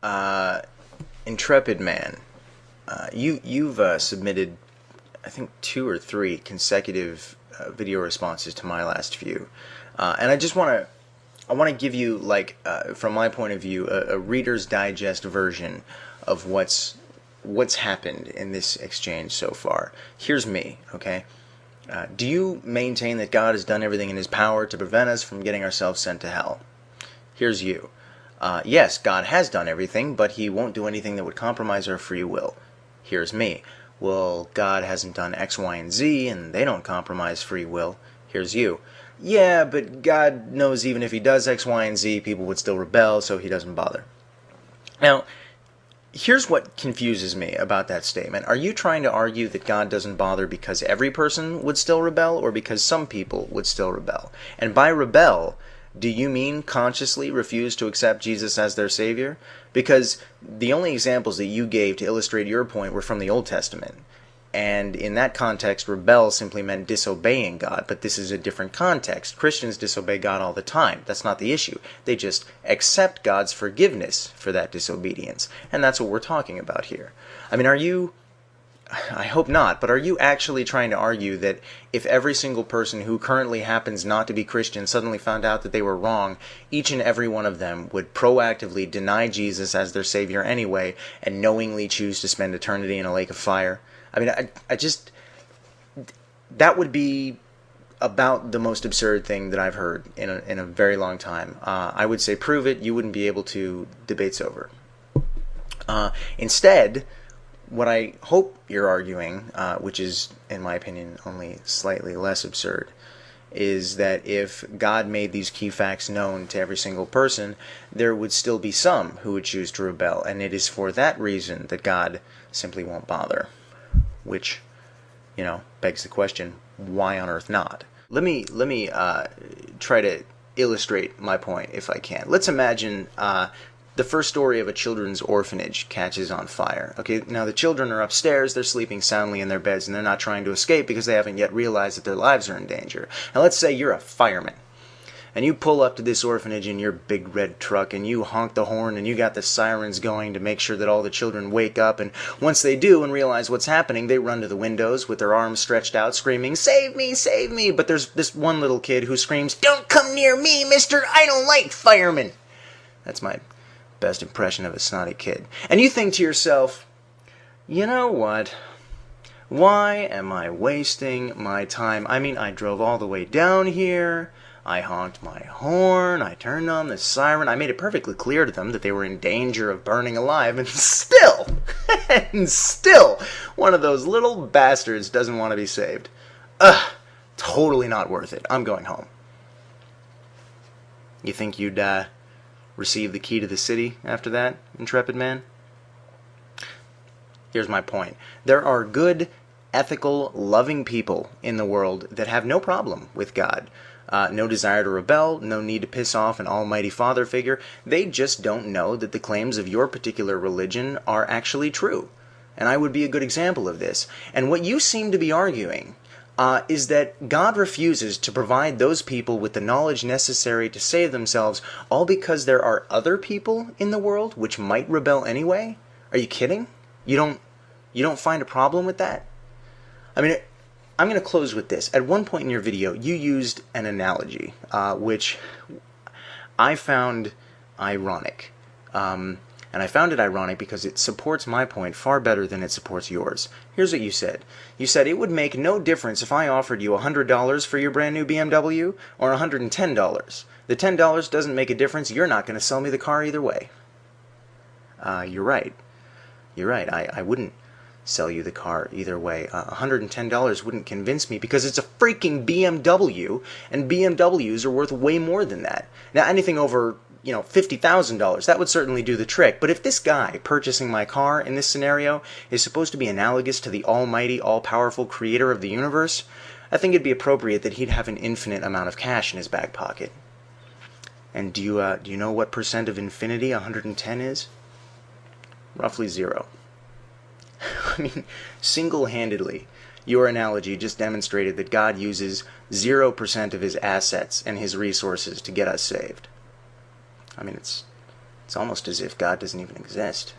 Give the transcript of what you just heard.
Uh, Intrepidman, you've submitted, I think, 2 or 3 consecutive video responses to my last few, and I want to give you, like, from my point of view, a Reader's Digest version of what's happened in this exchange so far. Here's me, okay? Do you maintain that God has done everything in His power to prevent us from getting ourselves sent to hell? Here's you. Yes, God has done everything, but He won't do anything that would compromise our free will. Here's me. Well, God hasn't done X, Y, and Z, and they don't compromise free will. Here's you. Yeah, but God knows even if He does X, Y, and Z, people would still rebel, so He doesn't bother. Now, here's what confuses me about that statement. Are you trying to argue that God doesn't bother because every person would still rebel, or because some people would still rebel? And by rebel, do you mean consciously refuse to accept Jesus as their Savior? Because the only examples that you gave to illustrate your point were from the Old Testament. And in that context, rebel simply meant disobeying God, but this is a different context. Christians disobey God all the time. That's not the issue. They just accept God's forgiveness for that disobedience. And that's what we're talking about here. I mean, I hope not, but are you actually trying to argue that if every single person who currently happens not to be Christian suddenly found out that they were wrong, each and every one of them would proactively deny Jesus as their Savior anyway, and knowingly choose to spend eternity in a lake of fire? I mean, I just... that would be about the most absurd thing that I've heard in a very long time. I would say prove it. You wouldn't be able to. Debate's over. Instead, what I hope you're arguing, which is, in my opinion, only slightly less absurd, is that if God made these key facts known to every single person, there would still be some who would choose to rebel, and it is for that reason that God simply won't bother. Which, begs the question, why on earth not? Let me try to illustrate my point if I can. Let's imagine the first story of a children's orphanage catches on fire. Okay, now the children are upstairs, they're sleeping soundly in their beds, and they're not trying to escape because they haven't yet realized that their lives are in danger. Now let's say you're a fireman, and you pull up to this orphanage in your big red truck, and you honk the horn, and you got the sirens going to make sure that all the children wake up, and once they do and realize what's happening, they run to the windows with their arms stretched out, screaming, "Save me, save me!" But there's this one little kid who screams, "Don't come near me, mister, I don't like firemen!" That's my best impression of a snotty kid. And you think to yourself, you know what? Why am I wasting my time? I mean, I drove all the way down here, I honked my horn, I turned on the siren, I made it perfectly clear to them that they were in danger of burning alive, and still, one of those little bastards doesn't want to be saved. Ugh, totally not worth it. I'm going home. You think you'd, receive the key to the city after that, Intrepidman? Here's my point. There are good, ethical, loving people in the world that have no problem with God. No desire to rebel, no need to piss off an almighty father figure. They just don't know that the claims of your particular religion are actually true. And I would be a good example of this. And what you seem to be arguing is that God refuses to provide those people with the knowledge necessary to save themselves, all because there are other people in the world which might rebel anyway? Are you kidding? You don't find a problem with that? I mean, I'm going to close with this. At one point in your video, you used an analogy, which I found ironic. And I found it ironic because it supports my point far better than it supports yours. Here's what you said. You said, it would make no difference if I offered you $100 for your brand new BMW or $110. The $10 doesn't make a difference. You're not going to sell me the car either way. You're right. You're right. I wouldn't sell you the car either way. $110 wouldn't convince me because it's a freaking BMW, and BMWs are worth way more than that. Now, anything over, $50,000, that would certainly do the trick. But if this guy purchasing my car in this scenario is supposed to be analogous to the almighty, all-powerful creator of the universe, I think it'd be appropriate that he'd have an infinite amount of cash in his back pocket. And do you know what percent of infinity 110 is? Roughly 0. I mean, single-handedly, your analogy just demonstrated that God uses 0% of His assets and His resources to get us saved. I mean, it's It's almost as if God doesn't even exist.